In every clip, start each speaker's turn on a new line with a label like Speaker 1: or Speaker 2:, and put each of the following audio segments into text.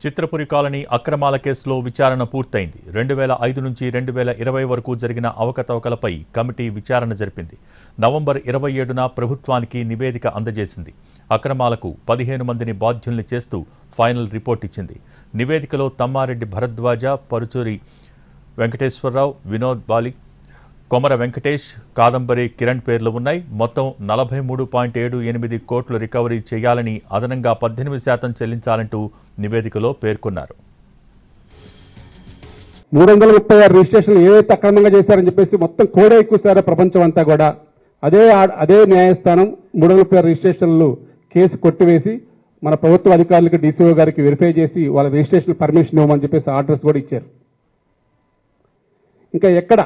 Speaker 1: Chitrapuri colony అక్రమాల కేసులో విచారణ పూర్తయింది. 2005 నుంచి 2020 వరకు జరిగిన అవకతవకలపై కమిటీ విచారణ జరిపింది. నవంబర్ 27న ప్రభుత్వానికి నివేదిక అందజేసింది. అక్రమాలకు 15 మందిని బాధ్యుల్ని చేస్తూ ఫైనల్ రిపోర్ట్ ఇచ్చింది. నివేదికలో తమ్మారెడ్డి భరద్వాజ, పరుచూరి వెంకటేశ్వరరావు, వినోద్ బాలి, కొమర వెంకటేష్, కాదంబరి కిరణ్ పేర్లు ఉన్నాయి. మొత్తం 43.78 కోట్లు రికవరీ చేయాలని, అదనంగా 18% చెల్లించాలంటూ నివేదికలో పేర్కొన్నారు.
Speaker 2: 336 రిజిస్ట్రేషన్లు ఏవైతే అక్రమంగా చేశారని చెప్పేసి మొత్తం కోడే ఎక్కువసారో ప్రపంచం అంతా కూడా అదే న్యాయస్థానం 336 రిజిస్ట్రేషన్లు కేసు కొట్టివేసి మన ప్రభుత్వ అధికారులకు డీసీఓ గారికి వెరిఫై చేసి వాళ్ళ రిజిస్ట్రేషన్ పర్మిషన్ ఇవ్వమని చెప్పేసి ఆర్డర్స్ కూడా ఇచ్చారు. ఇంకా ఎక్కడ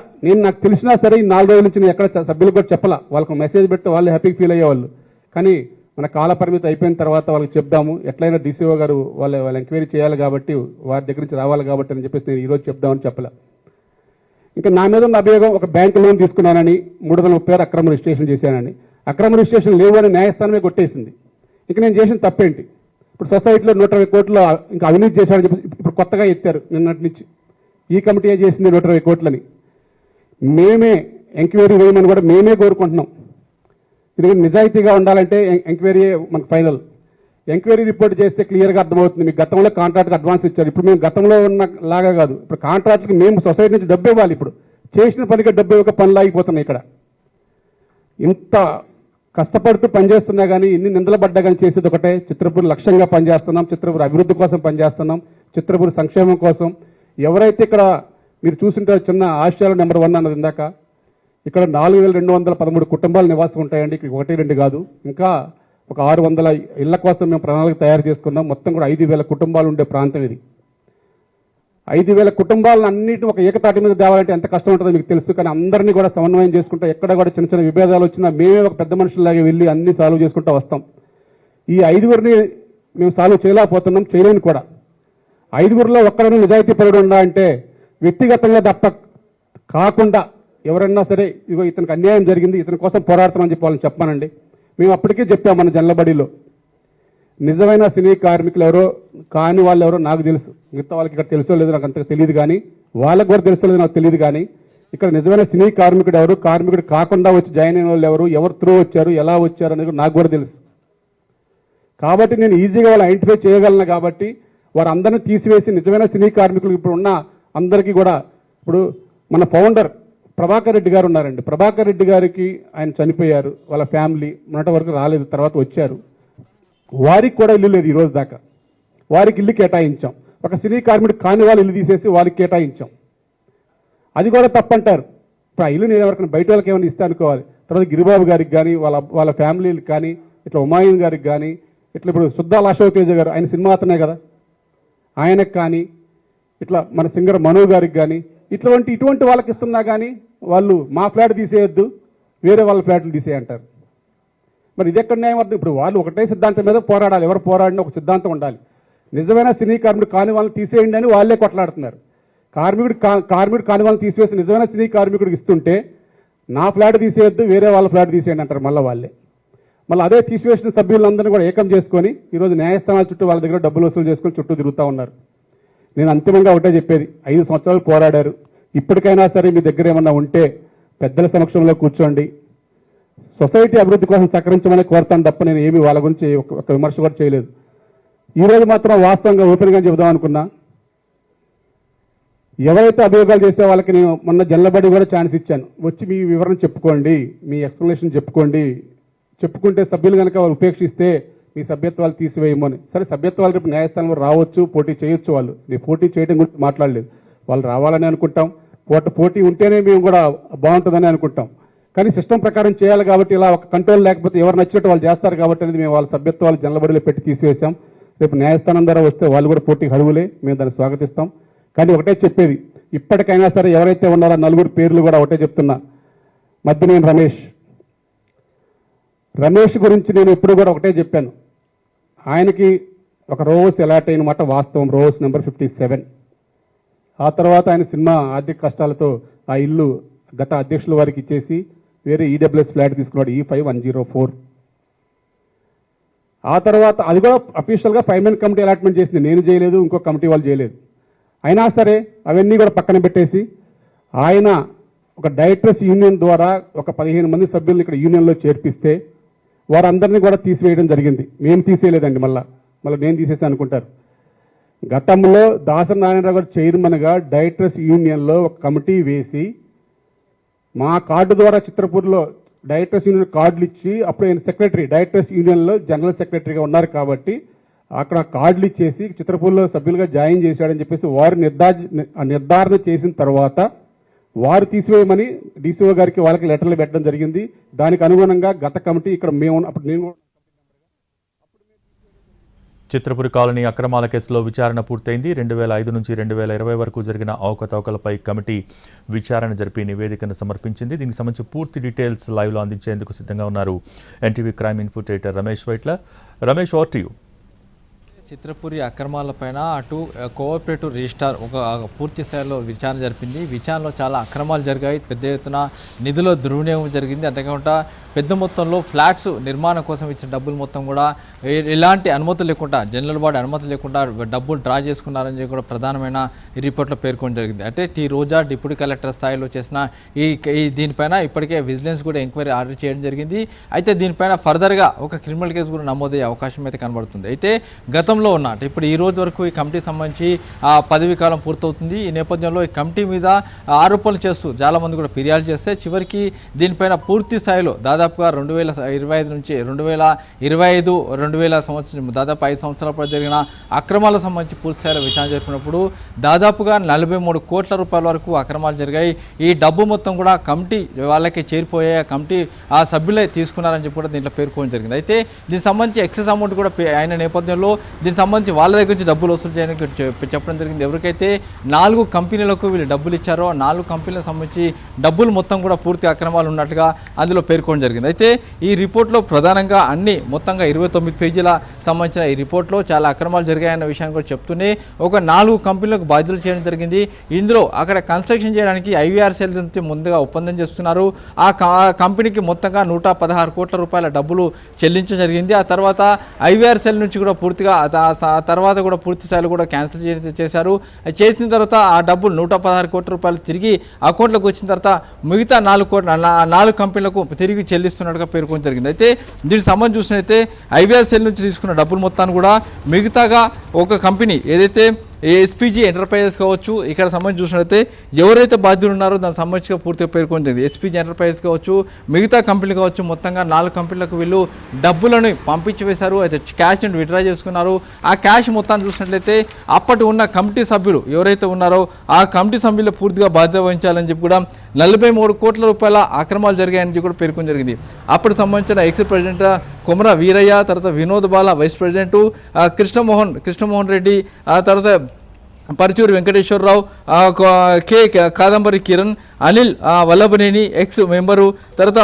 Speaker 2: నాకు తెలిసినా సరే ఈ 4 రోజుల నుంచి నేను ఎక్కడ సభ్యులకు కూడా చెప్పాల. వాళ్ళకు మెసేజ్ పెడితే వాళ్ళు హ్యాపీగా ఫీల్ అయ్యేవాళ్ళు. కానీ మన కాల పరిమితి అయిపోయిన తర్వాత వాళ్ళకి చెప్దాము, ఎట్లయినా డీసీఓ గారు వాళ్ళ ఎంక్వైరీ చేయాలి కాబట్టి, వారి దగ్గర నుంచి రావాలి కాబట్టి అని చెప్పేసి నేను ఈరోజు చెప్దామని చెప్పలే. ఇంకా నా మీద ఉన్న అభియోగం ఒక బ్యాంకు లోన్ తీసుకున్నానని 336 అక్రమ రిజిస్ట్రేషన్ చేశానని, అక్రమ రిజిస్ట్రేషన్ లేవు అని న్యాయస్థానమే కొట్టేసింది. ఇంకా నేను చేసిన తప్పేంటి? ఇప్పుడు సొసైటీలో 120 కోట్లు ఇంకా అవినీతి చేశారని చెప్పి ఇప్పుడు కొత్తగా ఎత్తారు. నిన్నటి నుంచి ఈ కమిటీ చేసింది 120 కోట్లని. మేమే ఎంక్వైరీ వేయమని కూడా మేమే కోరుకుంటున్నాం. ఇది నిజాయితీగా ఉండాలంటే ఎంక్వైరీ మనకు ఫైనల్. ఎంక్వైరీ రిపోర్ట్ చేస్తే క్లియర్గా అర్థమవుతుంది. మీకు గతంలో కాంట్రాక్ట్కి అడ్వాన్స్ ఇచ్చారు. ఇప్పుడు మేము గతంలో ఉన్న లాగా కాదు. ఇప్పుడు కాంట్రాక్ట్కి మేము సొసైటీ నుంచి డబ్బు ఇవ్వాలి. ఇప్పుడు చేసిన పనికి డబ్బు ఇవ్వక పనులు ఆగిపోతున్నాయి. ఇక్కడ ఇంత కష్టపడుతూ పనిచేస్తున్నా కానీ, ఇన్ని నిందలు పడ్డా కానీ చేసేది ఒకటే, చిత్రపూర్ లక్ష్యంగా పనిచేస్తున్నాం, చిత్రపూర్ అభివృద్ధి కోసం పనిచేస్తున్నాం, చిత్రపూర్ సంక్షేమం కోసం. ఎవరైతే ఇక్కడ మీరు చూసింటారో చిన్న ఆశయాలు నెంబర్ 1 అన్నది ఇందాక, ఇక్కడ 4213 కుటుంబాలు నివాసం ఉంటాయండి. ఇక్కడ 1-2 కాదు, ఇంకా ఒక 600 ఇళ్ల కోసం మేము ప్రణాళిక తయారు చేసుకున్నాం. మొత్తం కూడా 5000 కుటుంబాలు ఉండే ప్రాంతం ఇది. 5000 కుటుంబాలను అన్నింటినీ ఒక ఏకతాటి మీద తేవాలంటే ఎంత కష్టం ఉంటుందో మీకు తెలుసు. కానీ అందరినీ కూడా సమన్వయం చేసుకుంటూ, ఎక్కడ కూడా చిన్న చిన్న విభేదాలు వచ్చినా మేమే ఒక పెద్ద మనుషుల్లాగా వెళ్ళి అన్ని సాల్వ్ చేసుకుంటూ వస్తాం. ఈ 5గురిని మేము సాల్వ్ చేయలేకపోతున్నాం, చేయలేని కూడా. 5గురిలో ఒక్కడైనా నిజాయితీ పరుడు ఉందా అంటే, వ్యక్తిగతంగా తప్ప కాకుండా ఎవరన్నా సరే ఇగో ఇతనికి అన్యాయం జరిగింది, ఇతని కోసం పోరాడతామని చెప్పి వాళ్ళని చెప్పానండి. మేము అప్పటికే చెప్పాం మన జల్లబడిలో. నిజమైన సినీ కార్మికులు ఎవరో కాని వాళ్ళు ఎవరో నాకు తెలుసు. మిగతా వాళ్ళకి ఇక్కడ తెలుసో లేదో నాకు అంతగా తెలియదు, కానీ వాళ్ళకు కూడా తెలుసో లేదో నాకు తెలియదు. కానీ ఇక్కడ నిజమైన సినీ కార్మికుడు ఎవరు, కార్మికుడు కాకుండా వచ్చి జాయిన్ అయిన వాళ్ళు ఎవరు, ఎవరు త్రూ వచ్చారు, ఎలా వచ్చారు అనేది నాకు కూడా తెలుసు. కాబట్టి నేను ఈజీగా వాళ్ళు ఐడెంటిఫై చేయగలను. కాబట్టి వారందరినీ తీసివేసి నిజమైన సినీ కార్మికులు ఇప్పుడు ఉన్న అందరికీ కూడా, ఇప్పుడు మన ఫౌండర్ ప్రభాకర్ రెడ్డి గారు ఉన్నారండి. ప్రభాకర్ రెడ్డి గారికి ఆయన చనిపోయారు, వాళ్ళ ఫ్యామిలీ మొన్నటి వరకు రాలేదు, తర్వాత వచ్చారు. వారికి కూడా ఇల్లు లేదు ఈ రోజు దాకా. వారికి ఇల్లు కేటాయించాం. ఒక సినీ కార్మికుడు కాని వాళ్ళు ఇల్లు తీసేసి వాళ్ళకి కేటాయించాం. అది కూడా తప్పంటారు. ఇప్పుడు ఆ ఇల్లు నేను ఎవరికైనా బయట వాళ్ళకి ఏమైనా ఇస్తే అనుకోవాలి. తర్వాత గిరిబాబు గారికి కానీ, వాళ్ళ ఫ్యామిలీకి కానీ, ఇట్లా ఉమాయూన్ గారికి కానీ, ఇట్లా ఇప్పుడు సుద్దాల అశోక్ తేజ గారు, ఆయన సినిమా అతనే కదా, ఆయనకు కానీ, ఇట్లా మన సింగర్ మనో గారికి కానీ, ఇటువంటి వాళ్ళకి ఇస్తున్నా కానీ వాళ్ళు మా ఫ్లాట్ తీసేయొద్దు, వేరే వాళ్ళ ఫ్లాట్లు తీసేయంటారు. మరి ఇది ఎక్కడ న్యాయం అర్థం? ఇప్పుడు వాళ్ళు ఒకటే సిద్ధాంతం మీద పోరాడాలి. ఎవరు పోరాడినా ఒక సిద్ధాంతం ఉండాలి. నిజమైన సినీ కార్మికుడు కాని వాళ్ళని తీసేయండి అని వాళ్ళే కొట్లాడుతున్నారు. కార్మికుడు కాని వాళ్ళని తీసివేసి నిజమైన సినీ కార్మికుడికి ఇస్తుంటే, నా ఫ్లాట్ తీసేయొద్దు, వేరే వాళ్ళ ఫ్లాట్ తీసేయండి అంటారు మళ్ళీ వాళ్ళే. మళ్ళీ అదే తీసివేసిన సభ్యులందరినీ కూడా ఏకం చేసుకొని ఈరోజు న్యాయస్థానాల చుట్టూ వాళ్ళ దగ్గర డబ్బులు వసూలు చేసుకొని చుట్టూ తిరుగుతూ ఉన్నారు. నేను అంతిమంగా ఒకటే చెప్పేది, 5 సంవత్సరాలు పోరాడారు. ఇప్పటికైనా సరే మీ దగ్గర ఏమన్నా ఉంటే పెద్దల సమక్షంలో కూర్చోండి, సొసైటీ అభివృద్ధి కోసం సహకరించమని కోరుతాను తప్ప నేను ఏమి వాళ్ళ గురించి ఒక విమర్శ కూడా చేయలేదు. ఈరోజు మాత్రం వాస్తవంగా ఓపెన్గా చెబుదాం అనుకున్నా. ఎవరైతే అభియోగాలు చేసే వాళ్ళకి నేను మొన్న జల్లబడి కూడా ఛాన్స్ ఇచ్చాను. వచ్చి మీ వివరణ చెప్పుకోండి, మీ ఎక్స్ప్లెనేషన్ చెప్పుకోండి. చెప్పుకుంటే సభ్యులు కనుక వాళ్ళు ఉపేక్షిస్తే మీ సభ్యత్వాలు తీసివేయమని. సరే, సభ్యత్వాలు రేపు న్యాయస్థానంలో రావచ్చు, పోటీ చేయొచ్చు. వాళ్ళు నేను పోటీ చేయడం గురించి మాట్లాడలేదు. వాళ్ళు రావాలని అనుకుంటాం, పోటీ ఉంటేనే మేము కూడా బాగుంటుందని అనుకుంటాం. కానీ సిస్టమ్ ప్రకారం చేయాలి కాబట్టి, ఇలా ఒక కంట్రోల్ లేకపోతే ఎవరు నచ్చినట్టు వాళ్ళు చేస్తారు కాబట్టి అనేది మేము వాళ్ళ సభ్యత్వాలు జల్లబడిలో పెట్టి తీసివేశాం. రేపు న్యాయస్థానం ద్వారా వస్తే వాళ్ళు కూడా పోటీకి అడుగులే, మేము దాన్ని స్వాగతిస్తాం. కానీ ఒకటే చెప్పేది, ఇప్పటికైనా సరే ఎవరైతే ఉన్నారో 4 పేర్లు కూడా ఒకటే చెప్తున్నా. మద్దినేని రమేష్ గురించి నేను ఎప్పుడు కూడా ఒకటే చెప్పాను. ఆయనకి ఒక రోస్ అలాట్ అయిన మాట వాస్తవం, రోస్ నెంబర్ 57. ఆ తర్వాత ఆయన సినిమా ఆర్థిక కష్టాలతో ఆ ఇల్లు గత అధ్యక్షుల వారికి ఇచ్చేసి వేరే ఈడబ్ల్యూఎస్ ఫ్లాట్ తీసుకున్నాడు, E5104. ఆ తర్వాత అది కూడా అఫీషియల్గా 5 మెన్ కమిటీ అలాట్మెంట్ చేసింది, నేను చేయలేదు, ఇంకో కమిటీ వాళ్ళు చేయలేదు. అయినా సరే అవన్నీ కూడా పక్కన పెట్టేసి ఆయన ఒక డైరెక్టర్స్ యూనియన్ ద్వారా ఒక 15 మంది సభ్యులను ఇక్కడ యూనియన్లో చేర్పిస్తే వారందరినీ కూడా తీసివేయడం జరిగింది. మేము తీసేయలేదండి, మళ్ళీ నేను తీసేసాను అనుకుంటారు. గతంలో దాసరి నారాయణరావు గారు చైర్మన్గా డైరెక్టర్స్ యూనియన్లో ఒక కమిటీ వేసి మా కార్డు ద్వారా చిత్రపూర్లో డైరెక్టర్స్ యూనియన్ కార్డులు ఇచ్చి, అప్పుడు ఆయన సెక్రటరీ డైరెక్టర్స్ యూనియన్లో జనరల్ సెక్రటరీగా ఉన్నారు కాబట్టి అక్కడ కార్డులు ఇచ్చేసి చిత్రపూర్లో సభ్యులుగా జాయిన్ చేశాడని చెప్పేసి వారు నిర్ధారణ చేసిన తర్వాత వారు తీసివేయమని డీసీఓ గారికి వాళ్ళకి లెటర్లు పెట్టడం జరిగింది. దానికి అనుగుణంగా గత కమిటీ ఇక్కడ మేము అప్పుడు నేను
Speaker 1: చిత్రపురి కాలనీ అక్రమాల కేసులో విచారణ పూర్తయింది. 2005 నుంచి 2020 వరకు జరిగిన అవకతవకలపై కమిటీ విచారణ జరిపి నివేదికను సమర్పించింది. దీనికి సంబంధించి పూర్తి డీటెయిల్స్ లైవ్లో అందించేందుకు సిద్ధంగా ఉన్నారు NTV crime input editor Ramesh Vytla. Ramesh, over to you.
Speaker 3: Chitrapuri అక్రమాలపైన అటు కోఆపరేటివ్ రిజిస్ట్రార్ ఒక పూర్తి స్థాయిలో విచారణ జరిపింది. విచారణలో చాలా అక్రమాలు జరిగాయి, పెద్ద ఎత్తున నిధుల దుర్వినియోగం జరిగింది. అంతేకాకుండా పెద్ద మొత్తంలో ఫ్లాట్స్ నిర్మాణం కోసం ఇచ్చిన డబ్బులు మొత్తం కూడా ఎలాంటి అనుమతి లేకుండా, జనరల్ బాడీ అనుమతి లేకుండా డబ్బులు డ్రా చేసుకున్నారని కూడా ప్రధానమైన ఈ రిపోర్ట్లో పేర్కొనడం జరిగింది. అంటే టీ రోజా డిప్యూటీ కలెక్టర్ స్థాయిలో చేసిన ఈ దీనిపైన ఇప్పటికే విజిలెన్స్ కూడా ఎంక్వైరీ ఆర్డర్ చేయడం జరిగింది. అయితే దీనిపైన ఫర్దర్గా ఒక క్రిమినల్ కేసు కూడా నమోదయ్యే అవకాశం అయితే కనబడుతుంది. అయితే గతంలో ఉన్న ఇప్పుడు ఈ రోజు వరకు ఈ కమిటీ సంబంధించి పదవీ కాలం పూర్తవుతుంది. ఈ నేపథ్యంలో ఈ కమిటీ మీద ఆరోపణలు చేస్తూ చాలామంది కూడా ఫిర్యాదు చేస్తే చివరికి దీనిపైన పూర్తి స్థాయిలో దాదాపుగా 2025 నుంచి 2025 సంవత్సరం దాదాపు 5 సంవత్సరాల పాటు జరిగిన అక్రమాలకు సంబంధించి పూర్తి స్థాయిలో విచారణ జరిపినప్పుడు దాదాపుగా 43 కోట్ల రూపాయల వరకు అక్రమాలు జరిగాయి. ఈ డబ్బు మొత్తం కూడా కమిటీ వాళ్ళకి చేరిపోయే కమిటీ ఆ సభ్యులే తీసుకున్నారని చెప్పి కూడా దీంట్లో పేర్కొనడం జరిగింది. అయితే దీనికి సంబంధించి ఎక్సెస్ అమౌంట్ కూడా అయిన నేపథ్యంలో దీనికి సంబంధించి వాళ్ళ దగ్గర నుంచి డబ్బులు వసూలు చేయడానికి చెప్పడం జరిగింది. ఎవరికైతే 4 కంపెనీలకు వీళ్ళు డబ్బులు ఇచ్చారో 4 కంపెనీలకు సంబంధించి డబ్బులు మొత్తం కూడా పూర్తి అక్రమాలు ఉన్నట్టుగా అందులో పేర్కొనడం జరిగింది. అయితే ఈ రిపోర్ట్లో ప్రధానంగా అన్ని మొత్తంగా 29 పేజీల సంబంధించిన ఈ రిపోర్ట్లో చాలా అక్రమాలు జరిగాయన్న విషయాన్ని కూడా చెప్తూనే ఒక 4 కంపెనీలకు బాధ్యతలు చేయడం జరిగింది. ఇందులో అక్కడ కన్స్ట్రక్షన్ చేయడానికి ఐవీఆర్సీఎల్ నుంచి ముందుగా ఒప్పందం చేస్తున్నారు. ఆ కంపెనీకి మొత్తంగా 116 కోట్ల రూపాయల డబ్బులు చెల్లించడం జరిగింది. ఆ తర్వాత ఐవీఆర్సీఎల్ నుంచి కూడా పూర్తిగా తర్వాత కూడా పూర్తి స్థాయిలో కూడా క్యాన్సిల్ చేశారు. చేసిన తర్వాత ఆ డబ్బులు 116 కోట్ల రూపాయలు తిరిగి అకౌంట్లోకి వచ్చిన తర్వాత మిగతా 4 కంపెనీలకు తిరిగి చెల్లిస్తున్నట్టుగా పేర్కొనడం జరిగింది. అయితే దీనికి సంబంధించి చూసినట్లయితే ఐవీఆర్సీఎల్ నుంచి తీసుకున్న డబ్బుల మొత్తాన్ని కూడా మిగతాగా ఒక కంపెనీ ఏదైతే ఎస్పీజీ ఎంటర్ప్రైజెస్ కావచ్చు, ఇక్కడ సంబంధించి చూసినట్లయితే ఎవరైతే బాధ్యులు ఉన్నారో దానికి సంబంధించి పూర్తిగా పేర్కొంటుంది. ఎస్పీజీ ఎంటర్ప్రైజెస్ కావచ్చు, మిగతా కంపెనీలు కావచ్చు, మొత్తంగా 4 కంపెనీలకు వీళ్ళు డబ్బులను పంపించి వేశారు. అయితే క్యాష్ ని విత్డ్రా చేసుకున్నారు. ఆ క్యాష్ మొత్తాన్ని చూసినట్లయితే అప్పటి ఉన్న కమిటీ సభ్యులు ఎవరైతే ఉన్నారో ఆ కమిటీ సభ్యులు పూర్తిగా బాధ్యత వహించాలని చెప్పి కూడా 43 కోట్ల రూపాయల అక్రమాలు జరిగాయని చెప్పి కూడా పేర్కొని జరిగింది. అప్పుడు సంబంధించిన ఎక్స్ ప్రెసిడెంట్ కొమర వీరయ్య, తర్వాత వినోద్ బాల వైస్ ప్రెసిడెంట్, కృష్ణమోహన్ రెడ్డి, ఆ తర్వాత పరుచూరి వెంకటేశ్వరరావు, కే కాదంబరి కిరణ్, అనిల్ వల్లభనేని ఎక్స్ మెంబరు, తర్వాత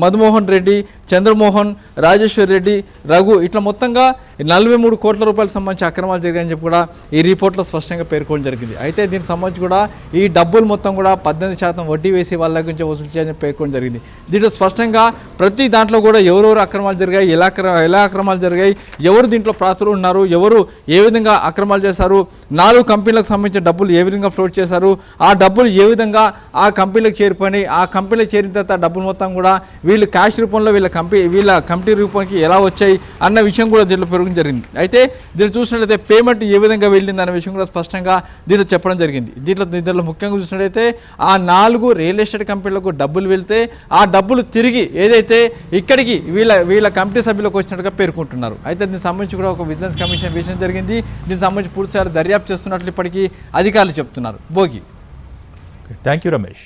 Speaker 3: మధుమోహన్ రెడ్డి, చంద్రమోహన్, రాజేశ్వర్ రెడ్డి, రఘు, ఇట్లా మొత్తంగా 43 కోట్ల రూపాయలకు సంబంధించి అక్రమాలు జరిగాయని చెప్పి కూడా ఈ రిపోర్ట్లో స్పష్టంగా పేర్కొనడం జరిగింది. అయితే దీనికి సంబంధించి కూడా ఈ డబ్బులు మొత్తం కూడా 18% వడ్డీ వేసి వాళ్ళ దగ్గర నుంచి వసూలు చేయాలని పేర్కొనడం జరిగింది. దీంట్లో స్పష్టంగా ప్రతి దాంట్లో కూడా ఎవరెవరు అక్రమాలు జరిగాయి, ఎలా అక్రమాలు జరిగాయి, ఎవరు దీంట్లో ప్రాతులు ఉన్నారు, ఎవరు ఏ విధంగా అక్రమాలు చేశారు, 4 కంపెనీలకు సంబంధించిన డబ్బులు ఏ విధంగా ఫ్లోట్ చేశారు, ఆ డబ్బులు ఏ విధంగా ఆ కంపెనీలకు చేరిపోయినాయి, ఆ కంపెనీలకు చేరిన తర్వాత డబ్బులు మొత్తం కూడా వీళ్ళు క్యాష్ రూపంలో వీళ్ళ కమిటీ రూపానికి ఎలా వచ్చాయి అన్న విషయం కూడా దీంట్లో పెరగడం జరిగింది. అయితే దీన్ని చూసినట్లయితే పేమెంట్ ఏ విధంగా వెళ్ళింది అన్న విషయం కూడా స్పష్టంగా దీంట్లో చెప్పడం జరిగింది. దీంట్లో ముఖ్యంగా చూసినట్లయితే ఆ 4 రియల్ ఎస్టేట్ కంపెనీలకు డబ్బులు వెళ్తే ఆ డబ్బులు తిరిగి ఏదైతే ఇక్కడికి వీళ్ళ కమిటీ సభ్యులకు వచ్చినట్టుగా పేర్కొంటున్నారు. అయితే దీనికి సంబంధించి కూడా ఒక విజిలెన్స్ కమిషన్ వేయడం జరిగింది. దీనికి సంబంధించి పూర్తిసారి దర్యాప్తు చేస్తున్నట్లు ఇప్పటికీ అధికారులు చెప్తున్నారు. భోగి.
Speaker 1: Thank you Ramesh.